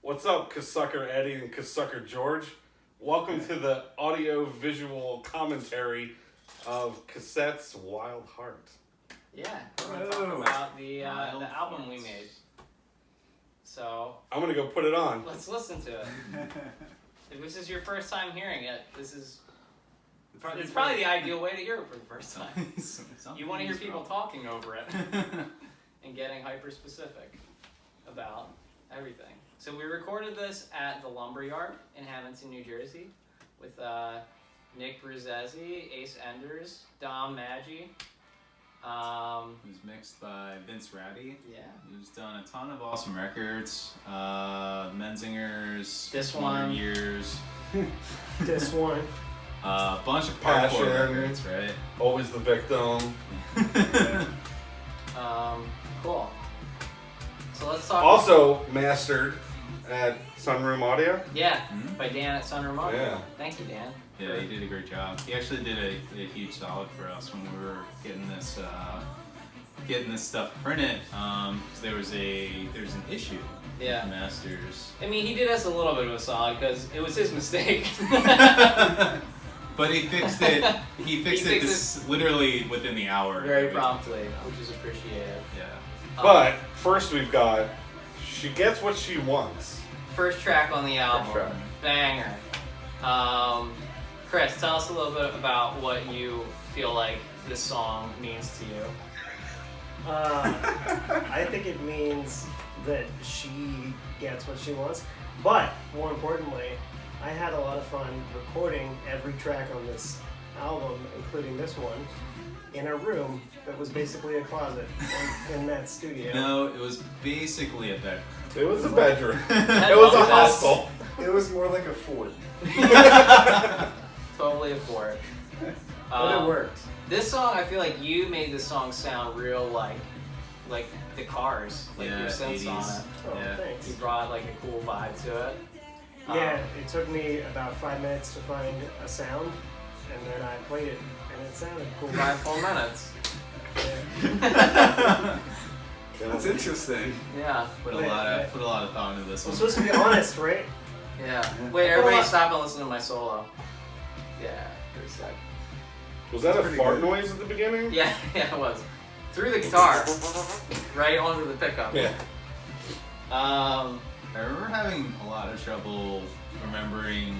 What's up, Cassucker Eddie and Cassucker George? Welcome to the audio-visual commentary of Cassettes' Wild Heart. Yeah, we're going to talk about the album we made. So... I'm going to go put it on. Let's listen to it. If this is your first time hearing it, it's probably the ideal way to hear it for the first time. You want to hear people talking over it and getting hyper-specific about everything. So we recorded this at the Lumberyard in Hamilton, New Jersey, with Nick Bruzzese, Ace Enders, Dom Maggi. Who's mixed by Vince Ratty. Yeah. Who's done a ton of awesome records. Menzingers. This one. Years. This one. A bunch of Passion. hardcore records, right? Always the victim. Cool. So let's talk. Also mastered at Sunroom Audio. Yeah, by Dan at Sunroom Audio. Yeah. Thank you, Dan. Yeah, he did a great job. He actually did a huge solid for us when we were getting this stuff printed. There was an issue. Yeah. With the masters. I mean, he did us a little bit of a solid because it was his mistake. But he fixed it. He fixed it literally within the hour. Very promptly, which is appreciated. Yeah. But first we've got She Gets What She Wants. First track on the album. First track. Banger. Chris, tell us a little bit about what you feel like this song means to you. I think it means that she gets what she wants, but more importantly, I had a lot of fun recording every track on this album, including this one, in a room that was basically a closet in that studio. No, it was basically a bedroom. It was a bedroom. That It was a bunk beds. hostel. It was more like a fort, Totally a fort. but it worked. This song, I feel like you made this song sound real like the Cars, like Yeah, your synths on 80s. it. Oh, Yeah. thanks. You brought like a cool vibe to it. Yeah, it took me about 5 minutes to find a sound, and then I played it, and it sounded cool. 5 full minutes. Yeah. That's interesting. Yeah. Put a lot of thought into this I'm one. supposed to be honest, right? Yeah. Wait, everybody stop and listen to my solo. Yeah, pretty sick. Was that a pretty fart good. noise at the beginning? Yeah, it was. Through the guitar, right onto the pickup. Yeah. I remember having a lot of trouble remembering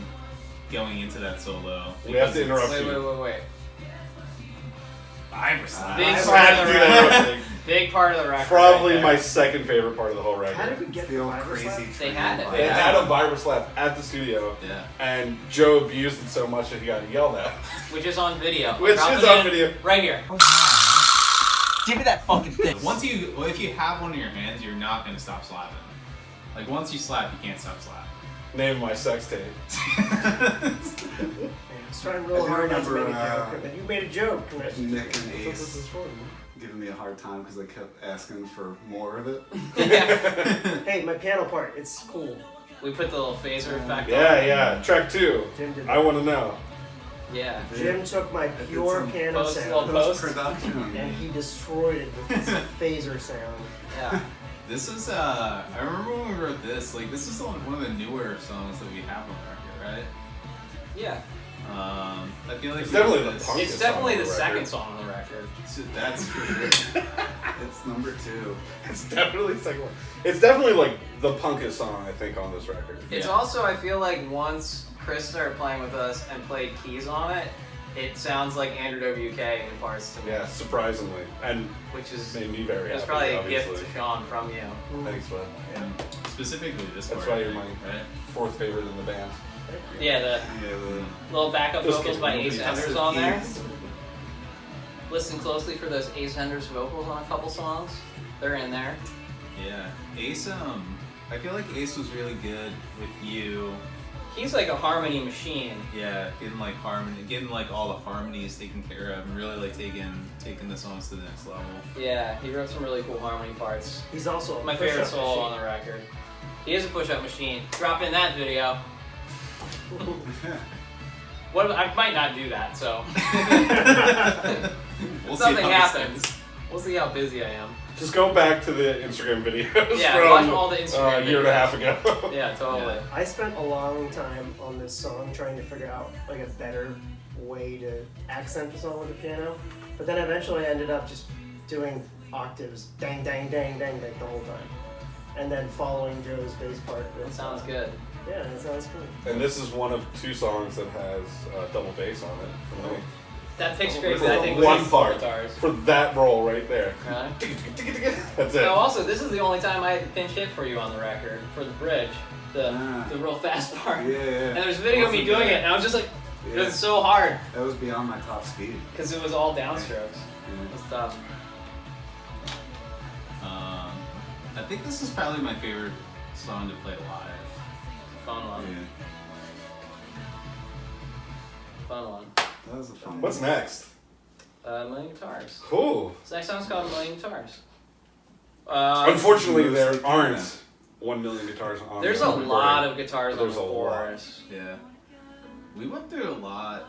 going into that solo. We have to because interrupt Wait. I was Big I part had of to the do that. record. Big part of the record. Probably right my there. second favorite part of the whole How record. did we get The old virus crazy left? They had it. They Yeah. had a virus lab at the studio, Yeah. and Joe abused it so much that he got yelled at. Which is on video. Which Drop is it on in video. Right here. Give me that fucking thing. If you have one in your hands, you're not gonna stop slapping. Like once you slap, you can't stop slapping. Name of my sex tape. I was trying real I do hard not to make a remember, joke, and then you made a joke. Chris. Nick and That's what this Ace is for. giving me a hard time because I kept asking for more of it. Hey, my piano part, it's cool. We put the little phaser effect on. Yeah. Track 2. Jim did I that. want to know. Yeah. Jim took my did pure some piano post- sound little Post Post? production. and he destroyed it with his phaser sound. Yeah. This is I remember when we wrote this. Like this is one of the newer songs that we have on the record, right? Yeah. I feel like It's we definitely did the this- punk. It's definitely song the on the second record. song on the record. So that's for sure. It's number 2. It's definitely the second one. It's definitely like the punkest song I think on this record. It's Yeah. also, I feel like once Chris started playing with us and played keys on it, it sounds like Andrew WK in parts to me. Yeah, surprisingly, and Which is made me very it was happy. probably a obviously. gift to Sean from you. Thanks, bud. And specifically this That's part, why I you're think, my right? 4th favorite in the band. Yeah, the Yeah, little backup Just vocals by kidding. Ace That's Enders the on there. keys. Listen closely for those Ace Enders vocals on a couple songs. They're in there. Yeah, Ace. I feel like Ace was really good with you. He's like a harmony machine. Yeah, getting like all the harmonies taken care of, and really like taking the songs to the next level. Yeah, he wrote some really cool harmony parts. He's also a My favorite push-up solo machine. on the record. He is a push-up machine. Drop in that video. What I might not do that, so We'll see something how this happens. goes. We'll see how busy I am. Just go back to the Instagram videos Yeah, from watch all the Instagram a year and a half ago. Yeah, totally. Yeah. I spent a long time on this song trying to figure out like a better way to accent the song with the piano, but then eventually I ended up just doing octaves, dang, dang, dang, dang, like the whole time, and then following Joe's bass part. That sounds good. Yeah, that sounds cool. And this is one of 2 songs that has double bass on it. For me. That picks Oh, great, this I is think, one with part. guitars. For that roll right there. Really? That's it. No, also, this is the only time I had to pinch hit for you on the record, for the bridge, the real fast part. Yeah, yeah. And there's a video of me Wasn't doing bad. it, and I was just like, Yeah. it was so hard, That was beyond my top speed. because it was all downstrokes. Yeah. It was tough. I think this is probably my favorite song to play live. Fun one. Yeah. Fun one. That was a fun one. What's next? Million Guitars. Cool. This next song's called Million Guitars. Unfortunately, there Yeah. aren't 1 million guitars on There's the a recording. lot of guitars on There's the a lot. chorus. Yeah. We went through a lot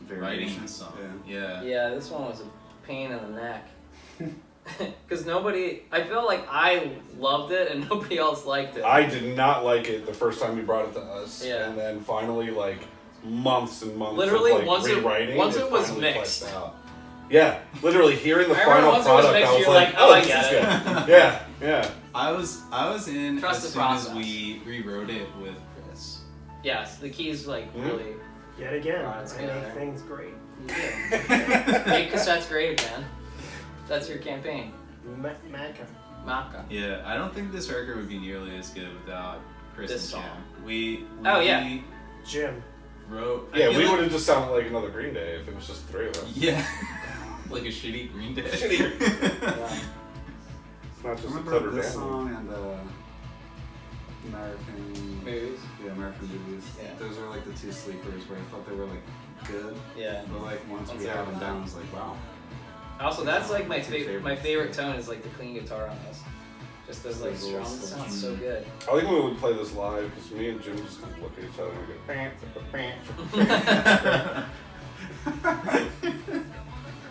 writing Variation. this song. Yeah. Yeah. Yeah, this one was a pain in the neck. Because I feel like I loved it and nobody else liked it. I did not like it the first time you brought it to us. Yeah. And then finally, like, months and months Literally, of, like, once it- rewriting, once it was finally mixed. fleshed out. Yeah, literally hearing the I remember final once it was product, mixed, I was you're like, like, oh, I this get is it. good. Yeah, yeah. I was in Trust as the soon as process. we rewrote it with Chris. Yes, the keys like Mhm. really. Yet again, Right, it's I good make there. things great. You did. Make cassettes great again. That's your campaign. Maca. Maka. Yeah, I don't think this record would be nearly as good without Chris This and song. Jim. We Oh, yeah. Jim. wrote. I Yeah, feel we like- would have just sounded like another Green Day if it was just 3 of us. Yeah, like a shitty Green Day. Shitty Green Yeah. It's not I just a remember clever this band. song and American Movies. Yeah, American movies. Yeah. Those are like the 2 sleepers where I thought they were like good, Yeah. but like once Once we they're had them on down, I was like, wow. Also, that's like my Two favorite. My favorites. favorite tone is like the clean guitar on this. Just those like Those little strums. It stuff. sounds so good. I think when we play this live, because me and Jim just kind of look at each other and go, bam,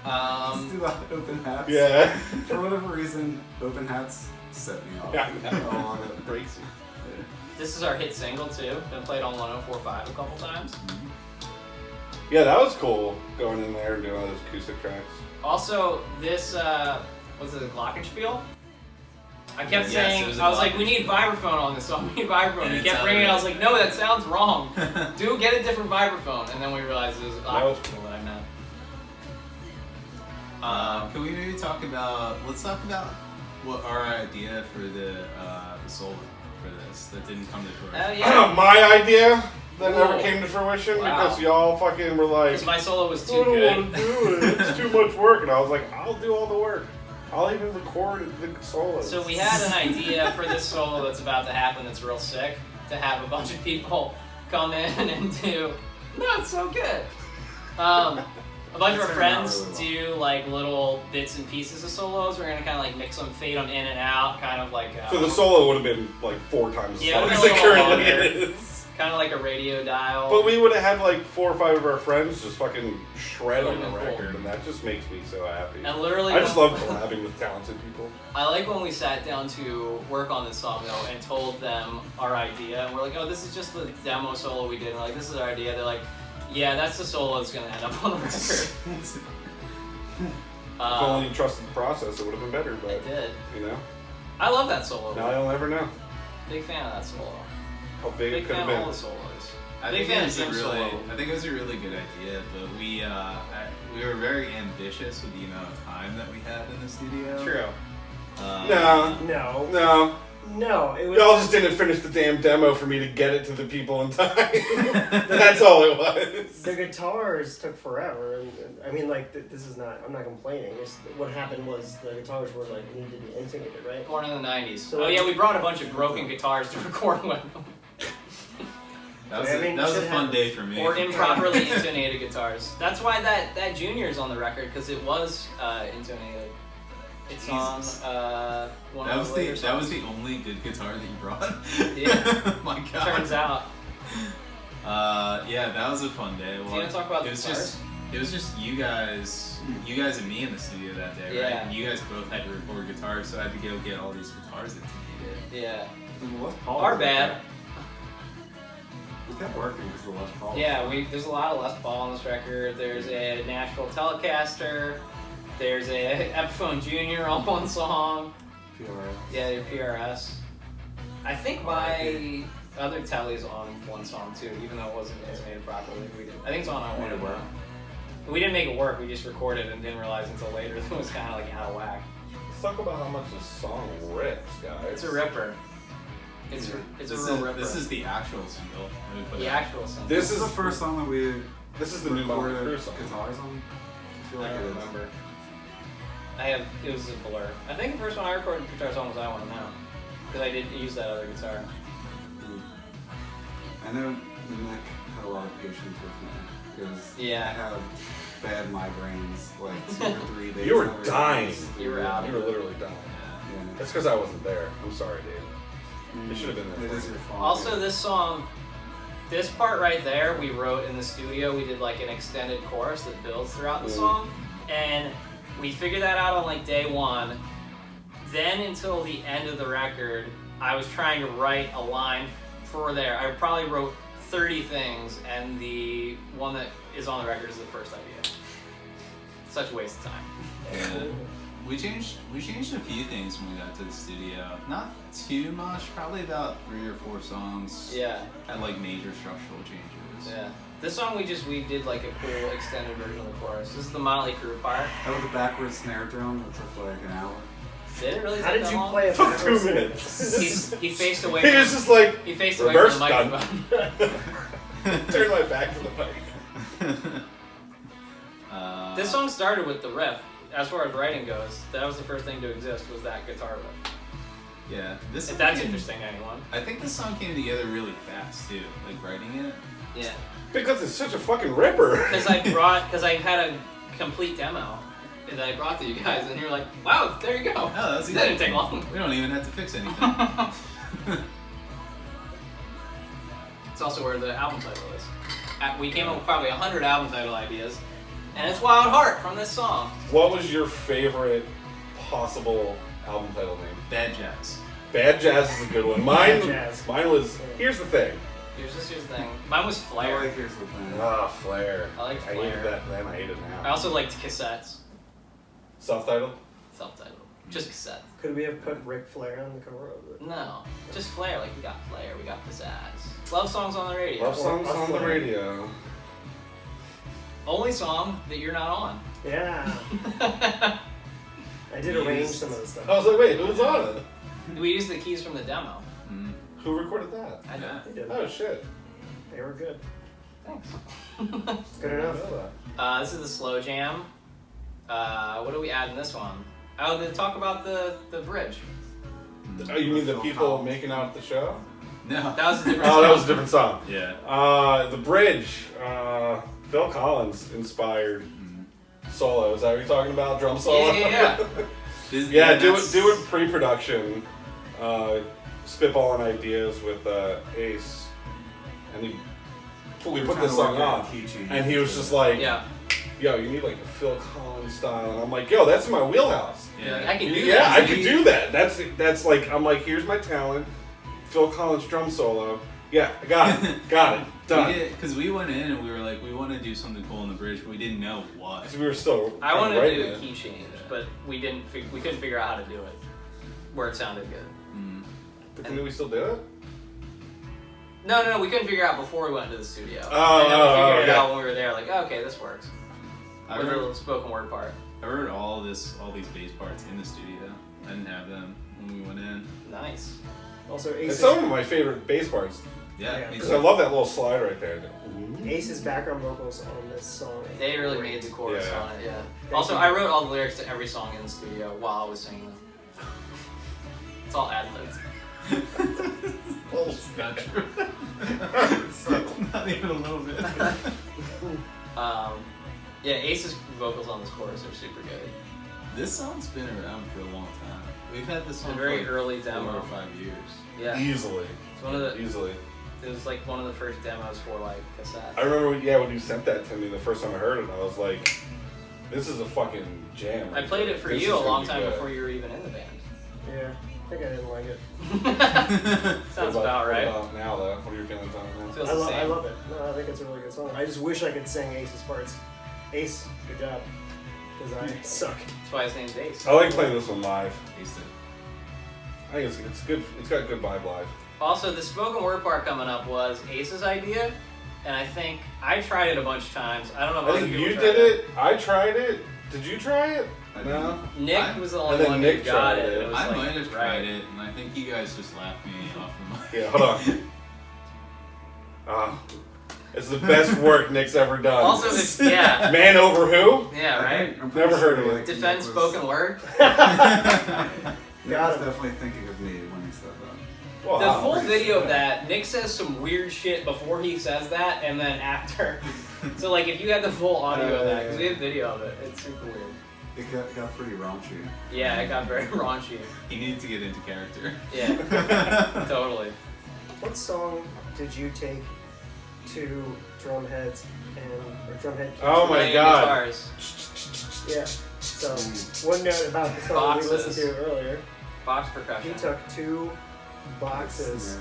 Let's do the open hats. yeah. For whatever reason, open hats set me off. Yeah. Oh, It breaks you. This is our hit single too. Been played on 104.5 a couple times. Yeah, that was cool going in there and doing all those acoustic tracks. Also, this was it a Glockenspiel? I kept Yes, saying, it was a I was like, we Glockenspiel. need vibraphone on this song. We need vibraphone. And He it kept sounded ringing. I was right. like, no, that sounds wrong. Do get a different vibraphone. And then we realized it was a Glockenspiel that I meant. Can we maybe talk about? Let's talk about what our idea for the solo for this that didn't come to fruition. Yeah. My idea that never Whoa. came to fruition Wow. because y'all fucking were like, Because my solo was I too don't good. want to do it. It's too much work. And I was like, I'll do all the work. I'll even record the solos. So we had an idea for this solo that's about to happen that's real sick, to have a bunch of people come in and do not so good. A bunch of our That's turned out friends really do like little bits and pieces of solos. We're gonna kind of like mix them, fade them in and out, kind of like So the solo would have been like 4 times as Yeah, long it as would've it been a little currently longer. is. kind of like a radio dial. But we would have had like 4 or 5 of our friends just fucking shred on the Would've been cool. record, and that just makes me so happy. and literally, I just love collabing with talented people. I like when we sat down to work on this song though and told them our idea, and we're like, oh, this is just the demo solo we did. And we're like, this is our idea. They're like, yeah, that's the solo that's gonna end up on the record. If only you trusted the process, it would have been better. I But did. you know, I love that solo. now you'll never know Big fan of that solo. how big Big it could fan have of all been. the solos. I Big think fan it of was a Jim's really, solo. I think it was a really good idea, but we were very ambitious with the amount of time that we had in the studio. True. No, No. no, It was. y'all just didn't finish the damn demo for me to get it to the people in time. That's all it was. The guitars took forever, and I mean, like, this is not. I'm not complaining. It's, what happened was the guitars were like needed to be intubated, right? Born in the 90s. So Oh yeah, we brought a bunch of broken guitars to record with. That was I mean, that was a shit fun happens. day for me. Or improperly intonated guitars. That's why that Junior's on the record, because it was intonated. It's on one That of was the later the that was songs. the only good guitar that you brought. Yeah. My God. Turns out. Yeah, that was a fun day. Do you want to talk about it the was guitars? just It was just you guys and me in the studio that day, right? Yeah. And you guys both had to record guitars, so I had to go get all these guitars that you needed. Yeah. The Les Paul Our was bad. okay. We kept working because the Les Paul. Yeah, there's a lot of Les Paul on this record. There's a Nashville Telecaster. There's a Epiphone Junior on one song. PRS. Yeah, your PRS. I think my other Telly's on one song too, even though it wasn't intimated properly. I think it's on our Made it work. We didn't make it work. We just recorded and didn't realize until later that it was kind of like out of whack. Let's talk about how much this song rips, guys. It's a ripper. It's a real ripper. This is the actual single. that we put the out. actual song. This This is is the first song that we This is the new Motley recorded Crue song. guitars on. I feel I like don't it is. remember. It was a blur. I think the first one I recorded guitar song was I Want to Know, because I did use that other guitar. I know Nick had a lot of patience with me because Yeah. I had bad migraines like 2 or 3 days. You were in a row. dying. You were out. You were literally dying. Yeah. That's because I wasn't there. I'm sorry, dude. You should have been there. It is your fault. Also, this song, this part right there, we wrote in the studio. We did like an extended chorus that builds throughout the song, and we figured that out on like day one. Then until the end of the record, I was trying to write a line for there. I probably wrote 30 things, and the one that is on the record is the first idea. Such a waste of time. Yeah. We changed a few things when we got to the studio. Not too much, probably about 3 or 4 songs. Yeah, Had like major structural changes. yeah. This song we did like a cool extended version of the chorus. This is the Motley Crue part. That was a backwards snare drum that took like an hour. Did it really How take did that you long? play it Took backwards? 2 minutes. He faced away. He was just like He faced away reverse from the gun. microphone. Turn my back to the mic. This song started with the riff. As far as writing goes, that was the first thing to exist, was that guitar riff. Yeah. This If that's came- interesting to anyone. I think this song came together really fast too, like writing it. Yeah. Because it's such a fucking ripper. Because I had a complete demo that I brought to you guys, and you were like, wow, there you go. Oh, that was That didn't take long. We don't even have to fix anything. It's also where the album title is. We came up with probably 100 album title ideas, and it's Wild Heart from this song. What was your favorite possible album title name? Bad Jazz. Bad Jazz is a good one. Bad Jazz. Mine was. Here's the thing. Here's the thing. Mine was I Flare. like Here's the Thing. Ah, Flare. I liked I hated Flare. that then. I hate it I now. also liked Cassettes. Self-titled. Self-titled. Just Cassettes. Could we have put Ric Flair on the cover of it? No. Just Flare. Like, we got Flare, we got Pizzazz. Love songs on the radio. Love songs Or on the Flare. radio. Only song that you're not on. Yeah. I did arrange some of the stuff. I was like, wait, who was on it? We used the keys from the demo. Mm. Who recorded that? I know. They did. Oh shit. They were good. Thanks. Good enough. I know that. This is the slow jam. What do we add in this one? Oh, to talk about the bridge. Oh, you mean the people making out at the show? No. That was a different Oh, song. that was a different song. Yeah. The bridge. Phil Collins inspired solo. Is that what you're talking about? Drum solo? Yeah. Yeah, do that's- it pre-production. Spitballing ideas with Ace, and we put this song on, and he was just like, Yeah. "Yo, you need like a Phil Collins style," and I'm like, "Yo, that's my wheelhouse." Yeah. I can do Yeah, that. I could do that. That's like, I'm like, here's my talent. Phil Collins drum solo. Yeah, I got it. Got it. Done. Because we went in and we were like, we want to do something cool on the bridge, but we didn't know what. Because we were still. I wanted to writing do a it. key change, but we couldn't figure out how to do it where it sounded good. Mm. But can we still do it? No, we couldn't figure it out before we went to the studio. Oh, and then we figured it okay. out when we were there. Like, oh, okay, this works. I With the wrote, little spoken word part. I wrote all these bass parts in the studio. I didn't have them when we went in. Nice. Also, And Ace's, some of my favorite bass parts. Yeah. Yeah. me Because too. I love that little slide right there. Ace's background vocals on this song. They really made the chorus Yeah. on it, yeah. Thank Also, you. I wrote all the lyrics to every song in the studio while I was singing them. It's all ad-libs. It's not true. Not even a little bit. Yeah, Ace's vocals on this chorus are super good. This song's been around for a long time. We've had this It's a song very for early like 4 demo. or 5 years. Yeah. Easily. It's one of the. Easily. It was like one of the first demos for like Cassettes. I remember, when you sent that to me the first time I heard it, I was like, this is a fucking jam. I played it for This you is a gonna long be time good. before you were even in the band. Yeah, I think I didn't like it. Sounds about right. What about now, though? What are your feelings on it now? Feels I the same. love it. No, I think it's a really good song. I just wish I could sing Ace's parts. Ace, good job. Because I suck. That's why his name's Ace. I like playing this one live. Taste it. I think it's good. It's got a good vibe live. Also, the spoken word part coming up was Ace's idea, and I think I tried it a bunch of times. I don't know if I other think people you tried did it. I tried it. Did you try it? I No. Nick was the only then one Nick who got tried it. it. It was I like, might have right. tried it, and I think you guys just laughed me off the mic. Yeah, hold on. It's the best work Nick's ever done. Also, it's, yeah. Man over who? Yeah, right? I'm pretty Never heard of sure, it. like, Defend Nick was- spoken word. Nick Got was him. definitely thinking of me when he said that. Well, The full video of that, Nick says some weird shit before he says that, and then after. So, like, if you had the full audio of that, because we have video of it, it's super weird. It got pretty raunchy. Yeah, it got very raunchy. He needed to get into character. Yeah, totally. What song did you take to Drumheads or Drumhead? Oh my Playing god. Guitars, Yeah. So one note about the song we listened to earlier. box He percussion. took 2 boxes,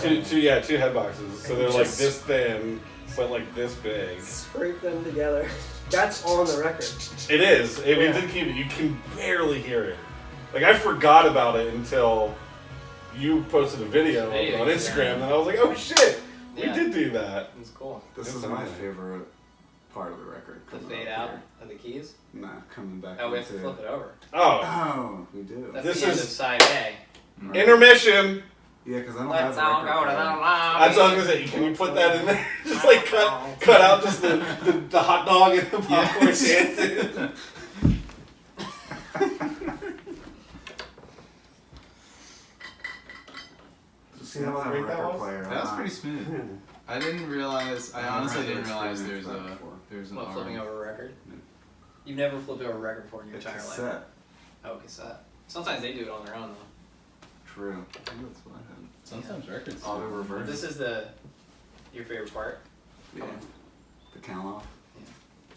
Two head boxes. So And they're like just- this thin, but like this big. scraped them together. That's on the record. It is. We Yeah. did keep it. You can barely hear it. Like I forgot about it until you posted a video Video, on yeah. Instagram, and I was like, oh shit, we Yeah. did do that. It's cool. This It's is my amazing. favorite part of the record. The coming fade up out here. of the keys. Nah, coming back. Oh, we have to into- flip it over. Oh, Oh, we do. That's This the end is- of side A. Right. Intermission. Yeah, because I don't Let's have the all record go to the player. lobby. That's what I was gonna say. Can you put that in there? Just like cut out just the hot dog and the popcorn dancing. See, I don't have a Great that record was? player. That was pretty smooth. I didn't realize. I honestly didn't realize there's there's an What, flipping arm. over a record? You've never flipped over a record before in your a entire life. cassette. Oh, cassette. Sometimes they do it on their own though. True. I think that's what I had. Sometimes records. Auto reverse. This is your favorite part. Yeah. The count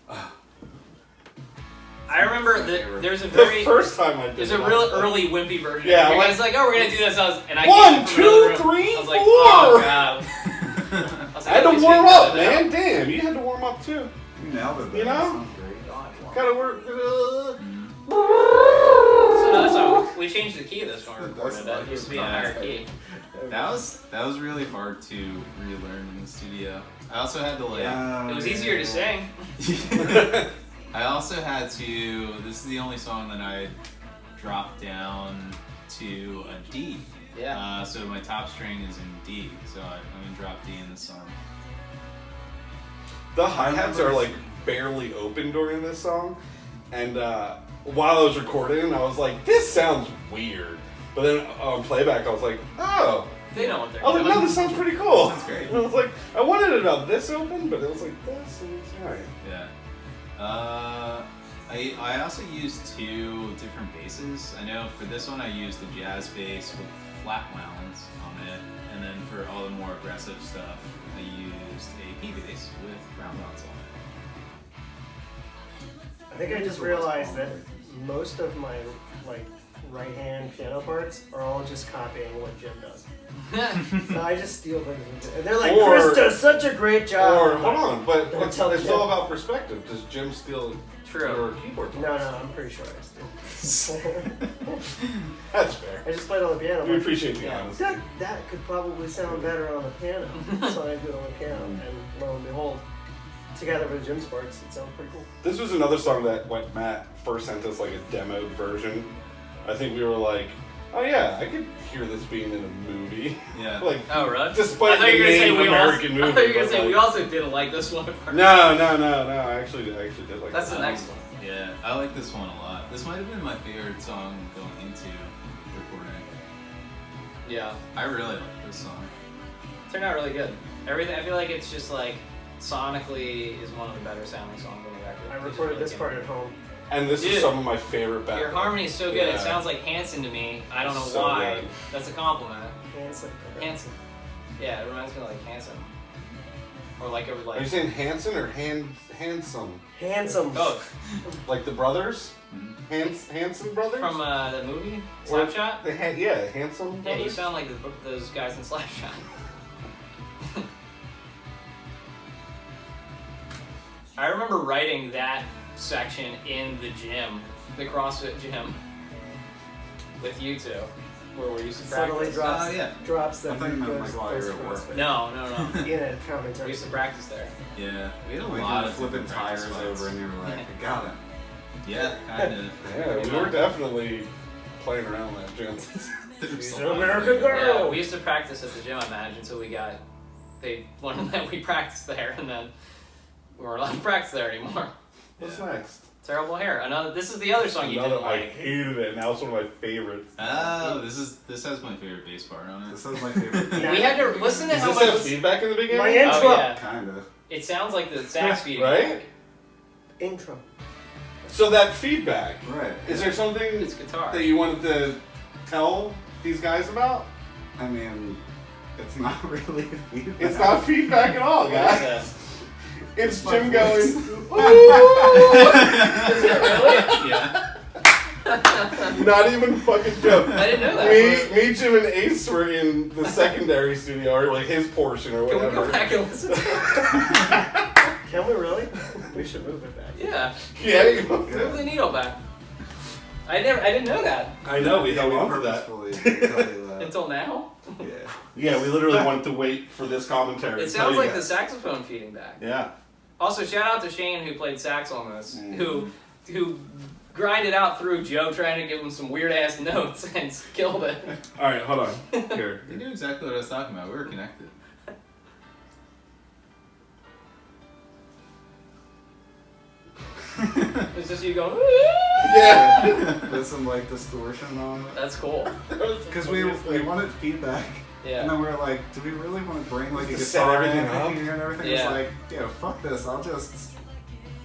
off. I remember that there's a The very first time I did there's it, a I real was like, early wimpy version. Yeah, Yeah, like- guys like, oh, we're gonna do this. And I One, came from another two, room. three, I was like, four. oh god. I was I had at to least warm we up, got it out. man. Damn, you had to warm up too. You nailed it. Though. You know? That sounds great. God, wow. Gotta work. So no, so we changed the key of this one. We recorded That's it. like It used to be a yeah. higher key. That was really hard to relearn in the studio. I also had to like. It was easier to sing. I also had to. This is the only song that I dropped down to a D. Yeah. So my top string is in D. So I'm gonna drop D in this song. The hi-hats are like barely open during this song, and while I was recording, I was like, "This sounds weird." But then on playback, I was like, "Oh." They know what they're I was like, doing. "No, this sounds pretty cool." Sounds great. And I was like, "I wanted it about this open, but it was like this, and it's alright." Yeah. I also used 2 different basses. I know for this one I used the jazz bass with flat wounds on it, and then for all the more aggressive stuff, I used a P bass with round wounds on I think I just realized that most of my right hand piano parts are all just copying what Jim does. So I just steal things from Jim. And they're like, Or- Chris does such a great job. Or I'm hold like, on, but Don't it's tell it's Jim. all about perspective. Does Jim steal True. your keyboard? No, I'm pretty sure I steal. That's fair. I just played on the piano. We appreciate the Yeah. honesty. That could probably sound better on the piano. So I do it on the piano, and lo and behold, together with Jim's parts, it sounds pretty cool. This was another song that when Matt first sent us like a demoed version, I think we were like, oh yeah, I could hear this being in a movie. Yeah. Like, Oh, really? despite I thought you were the gonna say name we American also, movie. I thought you were gonna but, say like- we also didn't like this one. No, I actually did like That's that. the next one. Yeah, I like this one a lot. This might have been my favorite song going into recording. Yeah. I really like this song. It turned out really good. Everything. I feel like it's just like sonically is one of the better sounding songs on the record. I It just recorded really this came part out. at home. And this Dude, is some of my favorite back. Your harmony is so good. It Yeah. sounds like Hanson to me. I don't know So why. good. That's a compliment. And it's like, Hanson. Yeah, it reminds me of like Handsome. Or like it was like. Are you saying Hanson or Handsome? Handsome. Both. Like the brothers? Hanson brothers? From the movie Slapshot? Yeah, Handsome Yeah, brothers? you sound like those guys in Slapshot. I remember writing that section in the gym, the CrossFit gym, with you two, where we used to Suddenly practice. drops I that thought you meant, goes- like, while goes you were at work. CrossFit. No. In a We commentary. used to practice there. Yeah, we had a Like lot you were of flipping different practice tires spots. over and you were like, I got it. Yeah, kind of. Yeah, we were definitely playing around that gym. She's an American girl. Yeah, we used to practice at the gym, I imagine, until they learned that we practiced there, and then we weren't allowed to practice there anymore. What's next? Terrible Hair. This is the other song you Another, didn't I like. hated it. Now it's one of my favorites. Oh, this has my favorite bass part on it. This is my favorite thing. We had to listen to Does how this much. have feedback in the beginning? My intro. Oh, yeah. Kinda. It sounds like the sax feeding. Right? Intro. So that feedback. Right. Is there something It's guitar. that you wanted to tell these guys about? I mean, it's not really feedback. It's not feedback at all, What guys. is this? It's my Jim voice. going, ooh! Is it really? Yeah. Not even fucking joke. I didn't know that. Me, Jim, and Ace were in the secondary studio, or like his portion, or Can we whatever. go back and listen to it? Can we really? We should move it back. Yeah. Yeah, you Move the needle back. I didn't know that I know, we Yeah, held we on to that. purposefully tell you that. until now. Yeah. Yeah, we literally wanted to wait for this commentary. It to tell sounds you like the guys. saxophone feeding back. Yeah. Also, shout out to Shane who played sax on this, Mhm. who grinded out through Joe trying to give him some weird ass notes and killed it. Alright, hold on. Here. You knew exactly what I was talking about. We were connected. It's just you going. Yeah. With some like distortion on it. That's cool. Because we wanted feedback. Yeah. And then we were like, do we really want to bring like a To set guitar everything in up? here and everything? Yeah. It's like, yeah, fuck this. I'll just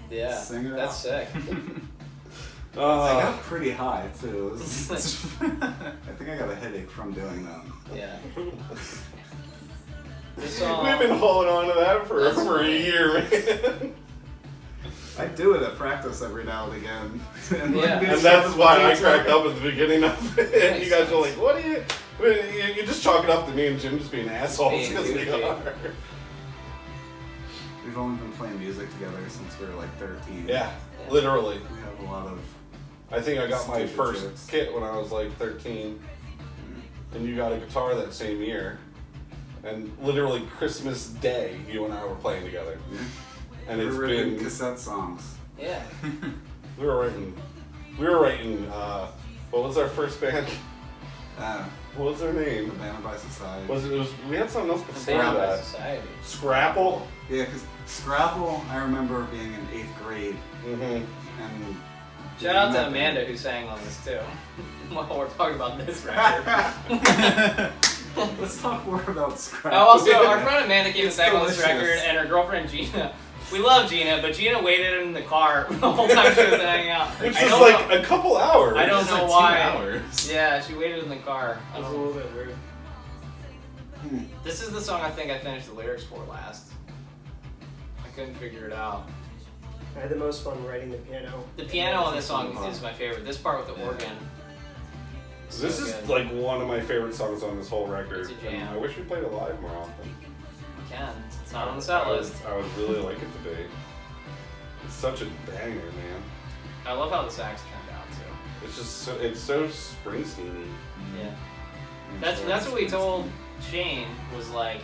Yeah. sing it That's out. sick. I got pretty high too. It was- I think I got a headache from doing that. Yeah. This song. We've been holding on to that for That's a funny. year, man. I do it at practice every now and again. And Yeah. we And just that's have why a I good cracked time. up at the beginning of it. And you guys are like, what are you? You just chalk it up to me and Jim just being assholes Being because we goofy. are. We've only been playing music together since we were like 13. Yeah, literally. We have a lot of. I think I got my Stupid first jokes. kit when I was like 13. And you got a guitar that same year. And literally Christmas Day, you and I were playing together. And We it's were ripping been, cassette songs. Yeah. we were writing, what was our first band? What was their name? Abandoned by Society. We had something else before Abandoned by that. Society. Scrapple? Yeah, because Scrapple, I remember being in 8th grade Mm-hmm. and. Shout out to nothing. Amanda who sang on this too. While we're talking about this record. Let's talk more about Scrapple. Oh, also, our friend Amanda came and It's sang on this delicious. record, and her girlfriend Gina. We love Gina, but Gina waited in the car the whole time she was hanging out. Which I is don't like know- a couple hours. I don't It's know like 2 why. hours. Yeah, she waited in the car. I That was don't a know. little bit rude. This is the song I think I finished the lyrics for last. I couldn't figure it out. I had the most fun writing the piano. The piano on this song is my favorite. This part with the organ. So this so is good. like one of my favorite songs on this whole record. It's a jam. And I wish we played it live more often. You can. It's not on the set list. I would really like it to be. It's such a banger, man. I love how the sax turned out too. It's just it's so Springsteen-y. Yeah. That's what we told Shane was like,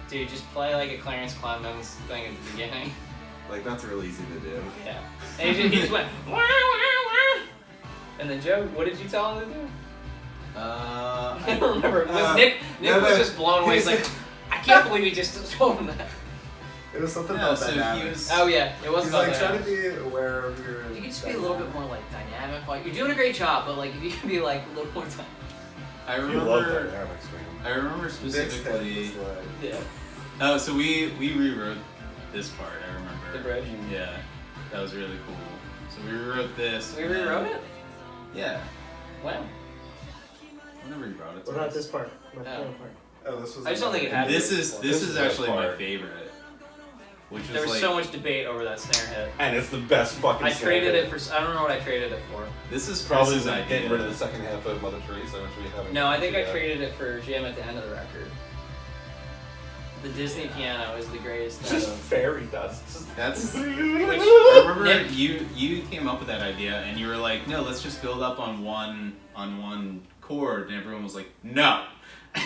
dude, just play like a Clarence Clemens thing at the beginning. Like, that's real easy to do. Yeah. And he just went, wah, wah, wah. And then Joe, what did you tell him to do? I don't remember. Nick no, was no. just blown away. He's like, I can't believe he just told him that. It was something Yeah, about so he dynamics. was- Oh yeah, it was He's about like, that. try to be aware of your. You could just be a little bit more like dynamic. Like you're doing a great job, but like if you could be like a little more dynamic. I You love remember. dynamics, man. I remember Nick's head specifically. was like- Yeah. Oh, so we rewrote this part. I remember. The bridge. Yeah, that was really cool. So we rewrote this. We and then- rewrote it? Yeah. When? Whenever you brought it to What about us. this part? My Oh. piano part. Oh, this was. I just don't think it had. This is the actually best my part. favorite. Which is There was like, so much debate over that snare hit. And it's the best fucking I snare traded hit. it for. I don't know what I traded it for. this is Probably Chris's getting idea. rid of the second half of Mother Teresa, which we haven't. No, I think I yet. traded it for Jim at the end of the record. The Disney piano is the greatest. It's just fairy dust. That's. Which, I remember Nick- you came up with that idea and you were like, no, let's just build up on one chord, and everyone was like, no.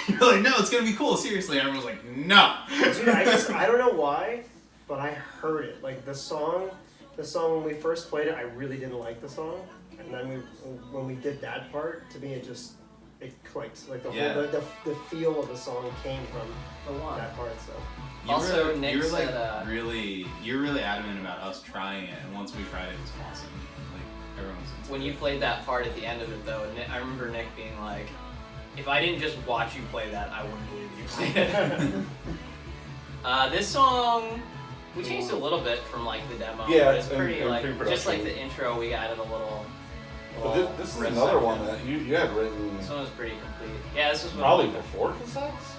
You're like, no, it's gonna be cool, seriously. And everyone was like, no. Dude, I don't know why, but I heard it. Like the song when we first played it, I really didn't like the song, and then when we did that part, to me it clicked. Like the Yeah. whole the feel of the song came from The one. that part. So Also, Nick you were like said, you're really adamant about us trying it, and once we tried it, it was awesome. Like everyone was into when it. you played that part at the end of it, though, I remember Nick being like, if I didn't just watch you play that, I wouldn't believe you played it. This song, we changed a little bit from like the demo. Yeah, but it's and- pretty and like pre-production. just like the intro. We added a little. But this is riff another section. one that you had written This one was pretty complete. Yeah, this was probably before cassettes.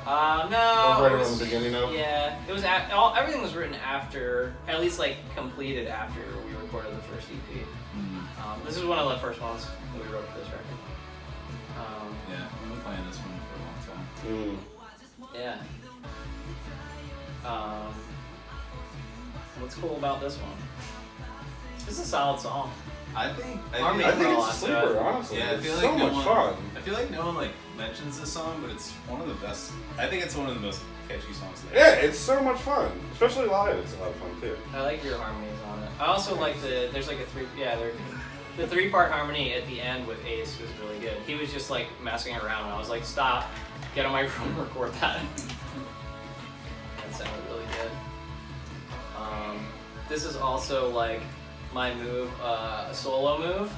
No, Or right it around was, the beginning of. Yeah, it was. Everything was written after, at least like completed after we recorded the first EP. Mhm. This is one of the first ones that we wrote for this record. Yeah, we've been playing this one for a long time. Yeah. What's cool about this one? It's a solid song. I think Harmony I think Roll it's a on sleeper, that. honestly. Yeah, I It's feel like so no much one, fun. I feel like no one like mentions this song, but it's one of the best. I think it's one of the most catchy songs there. Yeah, it's so much fun, especially live. It's a lot of fun too. I like your harmonies on it. I also like there's like a the 3-part harmony at the end with Ace was really good. He was just like messing around and I was like, stop, get on my phone and record that. That sounded really good. This is also like my move, a solo move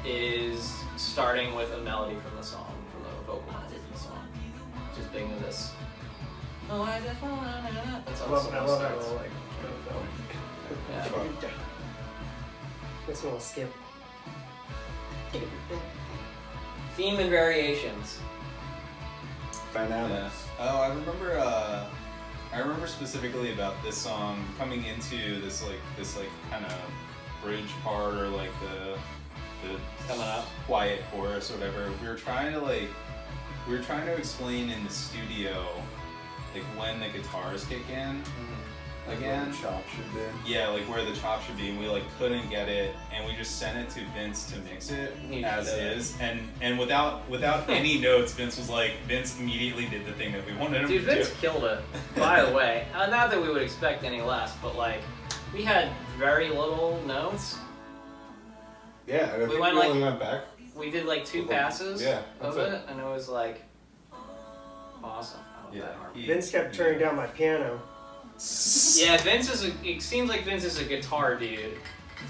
is starting with a melody from the song, from the vocal melody from the song. Just big into this. Oh, I just wanna. That's I how love the that song little starts. like film. Yeah. This one will skip. Theme and variations. Dynamics. Oh, I remember specifically about this song coming into this kind of bridge part or like the Coming up. quiet chorus or whatever. We were trying to explain in the studio like when the guitars kick in again. Where the chop should be. Yeah, like where the chop should be, and we like couldn't get it, and we just sent it to Vince to mix it He as did it. is, and without any notes, Vince immediately did the thing that we wanted him Dude, to Vince do. killed it. By the way, not that we would expect any less, but like we had very little notes. Yeah, and I We think went, we like- only went back. We did like 2 passes Yeah, of that's it, and it was like awesome. I love Yeah, that harmony. Vince kept turning down my piano. Yeah, it seems like Vince is a guitar dude.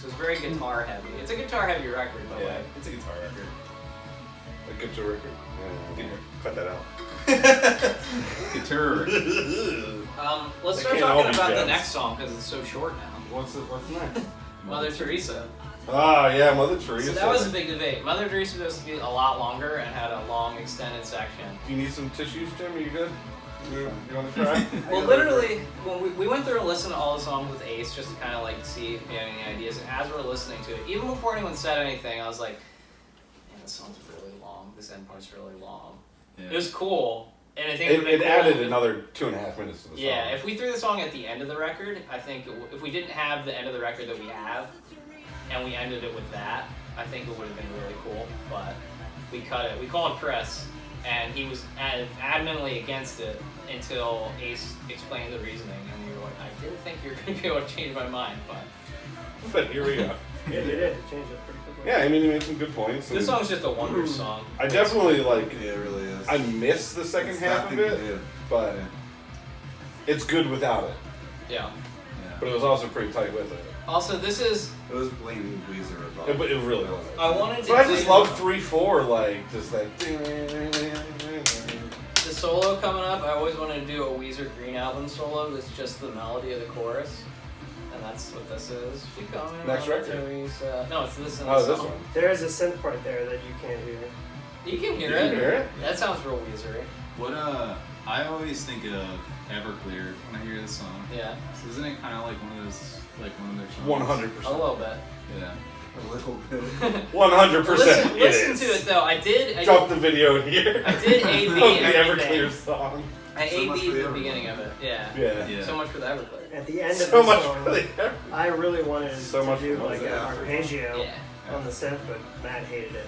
So it's very guitar heavy. It's a guitar heavy record, but Yeah, like it's a guitar record. A guitar record. Yeah, Good. cut that out. Guitar. let's They start can't all talking be about the gems. next song because it's so short now. What's next? Mother Teresa. Oh yeah, Mother Teresa. So that was a big debate. Mother Teresa was supposed to be a lot longer and had a long extended section. You need some tissues, Jim? Are you good? You want to try? Well, literally, when we went through and listened to all the songs with Ace just to kind of like see if we had any ideas, and as we're listening to it, even before anyone said anything, I was like, man, this song's really long. This end part's really long. Yeah. It was cool, and I think It added another 2.5 minutes to the song. Yeah, if we threw the song at the end of the record, I think if we didn't have the end of the record that we have, and we ended it with that, I think it would have been really cool. But we cut it. We called Chris, and he was adamantly against it until Ace explained the reasoning, and we were like, I didn't think you were going to be able to change my mind, But here we go. Yeah, they did. They changed it pretty quickly. Yeah, I mean, you made some good points. this and song's just a wonder song. I definitely like. Yeah, it really is. I miss the second It's half of nothing it, to do. but Yeah. it's good without it. Yeah. But it was also pretty tight with it. Also, this is It was blaming Weezer about It, it really was. I wanted to. But I just include love 3/4, like just that. the solo coming up. I always wanted to do a Weezer Green Album solo. That's just the melody of the chorus. And that's what this is. She coming Next on, record? Teresa. No, it's this and Oh, the this song. one. There is a synth part there that you can't hear. You can hear You it. can hear it? That sounds real Weezery. What I always think of Everclear when I hear this song. Yeah. So isn't it kind of like one of their songs? 100%. A little bit. Yeah. A little bit. 100%. Listen to it though. I did. Drop the video here. I did A Of B the everything. Everclear song. I So A much B for the the Everclear. beginning of it. Yeah. Yeah. So much for the Everclear. At the end of So the much song, for the Everclear. I really wanted So to much do for like the an after. arpeggio Yeah. on the synth, but Matt hated it.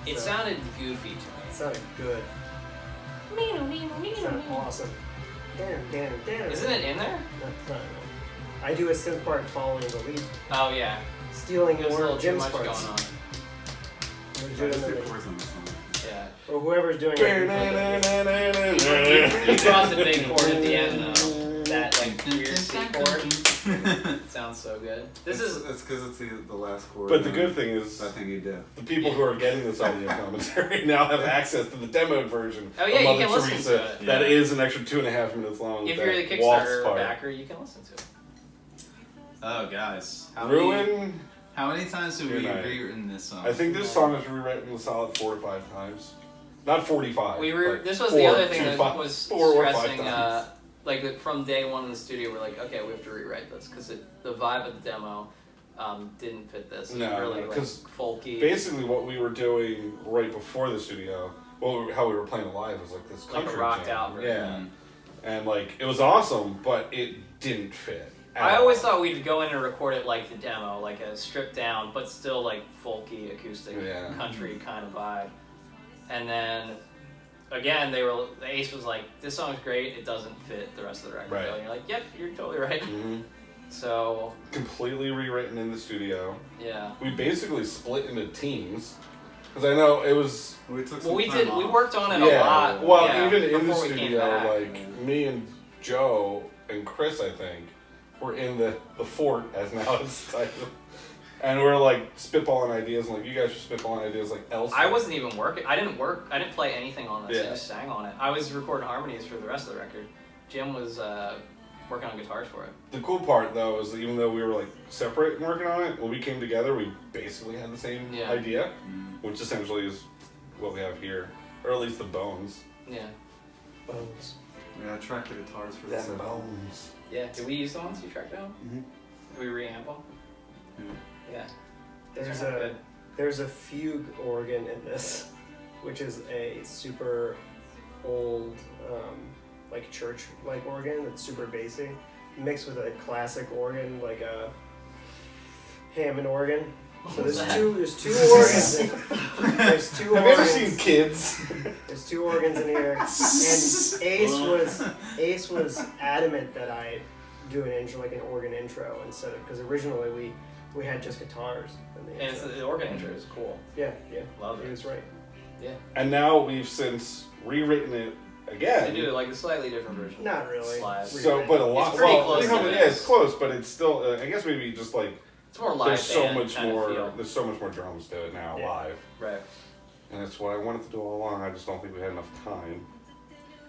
It So- sounded goofy to It me. sounded good. It sounded awesome. Damn. Isn't it in there? No. I do a synth part following the lead, Oh yeah. stealing There's a more little of too Jim's much parts. going on. I just Legitimately. did chords on this song. Yeah. Or whoever's doing it. You brought the big chord at the end though. That like weird C chord. It sounds so good. This is It's because it's the last chord. But the and good thing is, that thing you did. the people who are getting this audio commentary now have access to the demoed version Oh, yeah, of you Mother can listen Teresa. to it. That Yeah. is an extra 2.5 minutes long. if that you're the waltz Kickstarter part. backer, you can listen to it. Oh, guys. How many times have Good we night. rewritten this song? I think this song is rewritten a solid 4 or 5 times. Not 45. but This was 4 the other thing to that 5 was 4 or 5 stressing. times. Like from day one in the studio, we're like, okay, we have to rewrite this because the vibe of the demo didn't fit this. It was No, really like 'cause folky. Basically, what we were doing right before the studio, how we were playing live was like this Like a country rocked jam. out version. Yeah, and like it was awesome, but it didn't fit. at I always all. thought we'd go in and record it like the demo, like a stripped down, but still like folky, acoustic, Yeah. country kind of vibe. And then again, Ace was like, "This song's great. It doesn't fit the rest of the record." Right. And you're like, "Yep, you're totally right." Mhm. So Completely rewritten in the studio. yeah. We basically split into teams because I know it was. We took Well, some we time did. off. We worked on it a Yeah. lot. Well, yeah, even in the before we came studio, back. like me and Joe and Chris, I think, were in the fort, as now it's titled. And we're like spitballing ideas, and like you guys were spitballing ideas like elsewhere. I wasn't even working. I didn't play anything on this. Yeah. I just sang on it. I was recording harmonies for the rest of the record. Jim was working on guitars for it. The cool part though is that even though we were like separate and working on it, when we came together, we basically had the same Yeah. idea, which essentially is what we have here, or at least the bones. Yeah. Bones. Yeah, I tracked the guitars for this. bones. Yeah. Did we use the ones you tracked down? Mhm. Did we reamp them? Yeah. There's Those are a good. there's a fugue organ in this, which is a super old like church like organ that's super bassy, mixed with a classic organ like a Hammond organ. So there's two organs. There's two Have you ever organs. seen Kids? There's two organs in here, and Ace was adamant that I do an intro, like an organ intro instead of, because originally we had just guitars in the And intro. the organ intro is cool. Yeah, Love he it. was right. Yeah. And now we've since rewritten it They again. do like a slightly different version. Not really. Slide. So, but a lot. It's pretty well, close you know, to yeah, this. it's close, but it's still. I guess maybe just like It's more live there's so band much kind of more. feel. There's so much more drums to it now Yeah. live, Right. and that's what I wanted to do all along. I just don't think we had enough time.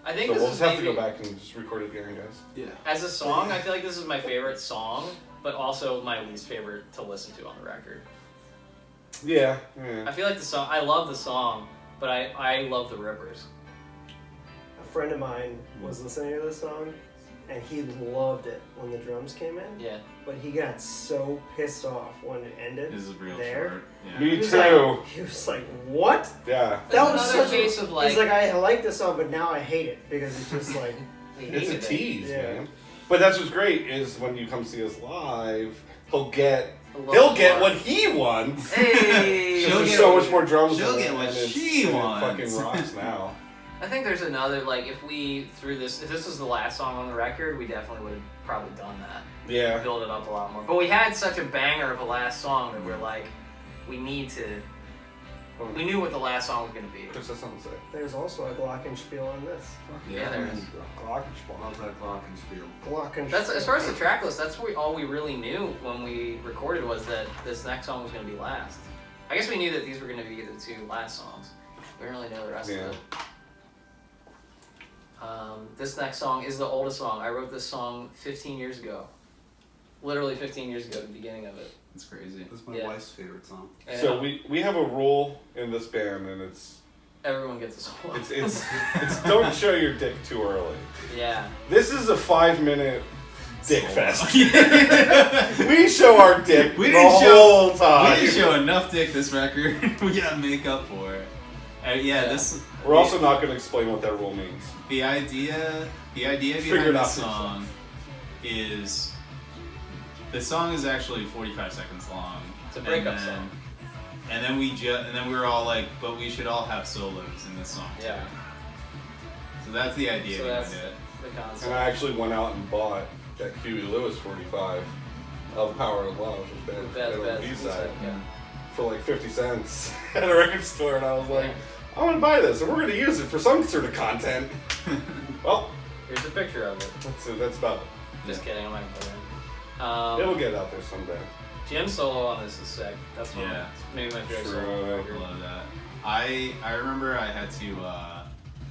I think So this we'll is just have to maybe, go back and just record it again, guys. Yeah. as a song, I feel like this is my favorite song, but also my least favorite to listen to on the record. Yeah. I feel like the song, I love the song, but I love the rippers. A friend of mine was listening to this song, and he loved it when the drums came in. Yeah. But he got so pissed off when it ended. This is real There. short. Yeah. Me He was too. like- He was like, "What?" Yeah. That's That was another such case a, of like, he's like, "I like this song, but now I hate it because it's just like." we It's a hated it. tease, Yeah. man. But that's what's great is when you come see us live, he'll get A little more. what he wants. Hey! She'll There's get so what- much more drums. she'll in it, get what and it's- she and wants. It fucking rocks now. I think there's another, like, if this was the last song on the record, we definitely would have probably done that. Yeah. Build it up a lot more. But we had such a banger of a last song that we're like, we knew what the last song was going to be. Chris has something to say. There's also a glockenspiel on this. Yeah, there is. Glockenspiel. How's that glockenspiel? Glockenspiel. That's, as far as the track list, that's all we really knew when we recorded was that this next song was going to be last. I guess we knew that these were going to be the two last songs. We didn't really know the rest Yeah. of it. This next song is the oldest song. I wrote this song 15 years ago. Literally 15 years ago, the beginning of it. It's crazy. This is my Yeah. wife's favorite song. So we have a rule in this band, and it's Everyone gets a solo. It's don't show your dick too early. Yeah. This is a 5-minute dick fest. We show our dick the whole time. We didn't show enough dick this record. We gotta make up for it. This. We're also not going to explain what that rule means. The idea Figure behind it the out song is the song is actually 45 seconds long. It's a breakup song. And then we were all like, but we should all have solos in this song too. Yeah. So that's the idea behind that's it. the concept. And I actually went out and bought that Huey Lewis 45 of Power of Love, the B-side, for like 50 cents at a record store, and I was like, I want to buy this, and we're going to use it for some sort of content. Well, here's a picture of it. That's about it. Just kidding, I'm not going to put it in. It'll get out there someday. Jim's solo on this is sick. That's one. Yeah. Maybe my favorite True. solo. I love that. I remember I had to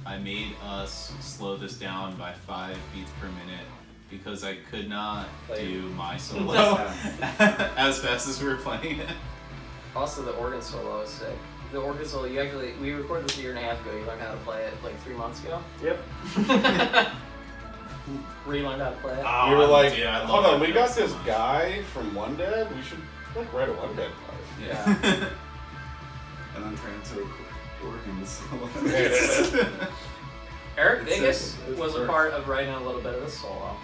I made us slow this down by 5 beats per minute because I could not do my solo as fast as we were playing it. Also, the organ solo is sick. The organ solo, we recorded this a year and a half ago. You learned how to play it like 3 months ago. Yep. Relearned how to play it. You were like, dude, I love hold on, that we got so this much. guy from One Dead. We should like write a One Dead part. Yeah. And then turn into organs. Eric It's Biggis it's was a worse. part of writing a little bit of this solo.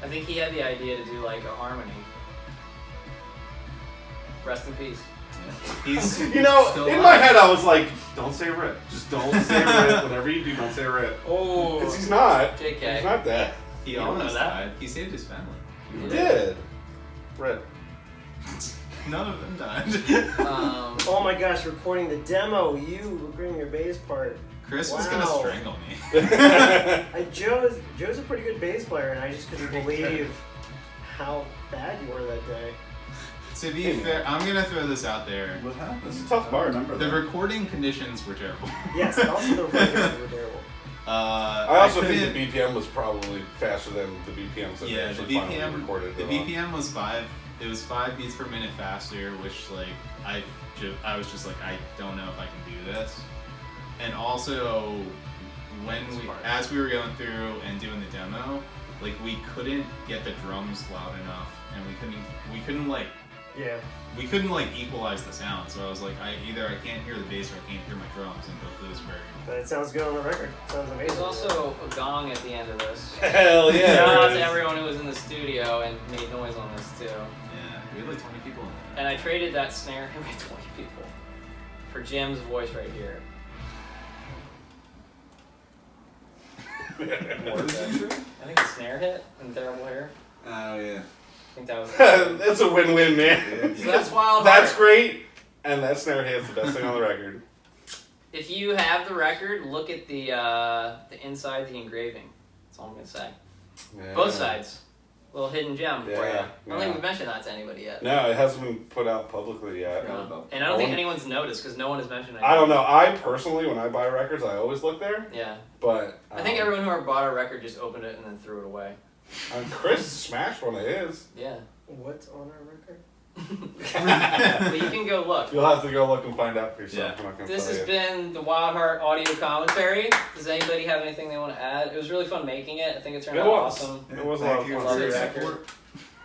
I think he had the idea to do like a harmony. Rest in peace. He's You know, still in alive. my head, I was like, don't say Rip. Just don't say Rip. Whatever you do, don't say Rip. Oh. Because he's not. JK. He's not dead. He You don't know almost that. died. He saved his family. He did. Rip. None of them died. Oh my gosh, recording the demo. You recording your bass part. Chris was gonna Wow. strangle me. Joe's a pretty good bass player, and I just couldn't believe how bad you were that day. To be fair, I'm gonna throw this out there. What happened? This is a tough part. I remember The that. recording conditions were terrible. Yes, and also the records were terrible. I also think couldn't- the BPM was probably faster than the BPMs that they Yeah, the actually finally BPM. recorded. The it on. BPM was 5. It was 5 beats per minute faster, which like I was just like, I don't know if I can do this. And also, as we were going through and doing the demo, like we couldn't get the drums loud enough, and we couldn't like Yeah. we couldn't like equalize the sound. So I was like, I can't hear the bass or I can't hear my drums, and both those were. But it sounds good on the record. Sounds amazing. There's also a gong at the end of this. Hell yeah. Shout out there to is. everyone who was in the studio and made noise on this too. Yeah, we had like 20 people in there. And I traded that snare with 20 people for Jim's voice right here. What did you say? I think the snare hit and terrible hair. Oh yeah. I think that was. That's a win-win, man. So that's wild. That's Heart. great. And that snare hit's the best thing on the record. If you have the record, look at the inside, the engraving. That's all I'm gonna say. Yeah. Both sides. Little hidden gem for you. Yeah, I don't think we've mentioned that to anybody yet. No, it hasn't been put out publicly yet. No. And I don't think anyone's noticed because no one has mentioned it. I don't know. I personally, when I buy records, I always look there. Yeah. But I think everyone who ever bought a record just opened it and then threw it away. Chris smashed one of his. Yeah. What's on our record? But you can go look. You'll have to go look and find out for yourself. Yeah. I'm not gonna This tell has you. been the Wild Heart audio commentary. Does anybody have anything they want to add? It was really fun making it. I think it turned It out was. awesome. It was a lot of Thank you fun. Love for your your record. support.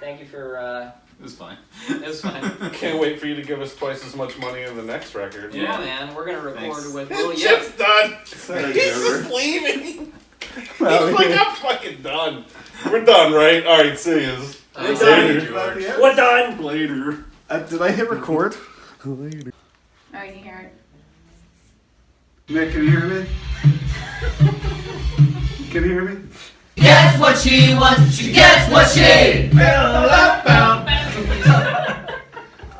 Thank you for. It was fine. It was fun. Can't wait for you to give us twice as much money in the next record. Yeah, man. We're gonna record Thanks. with Will His Yip. chip's done. Thank He's you. just leaving. Well, He's like, I'm fucking done. We're done, right? All right, see yous. We're Later, Is that the end? We're done! Later. Did I hit record? Oh, you can hear it. Nick, can you hear me? Can you hear me? Gets what she wants, she gets what she.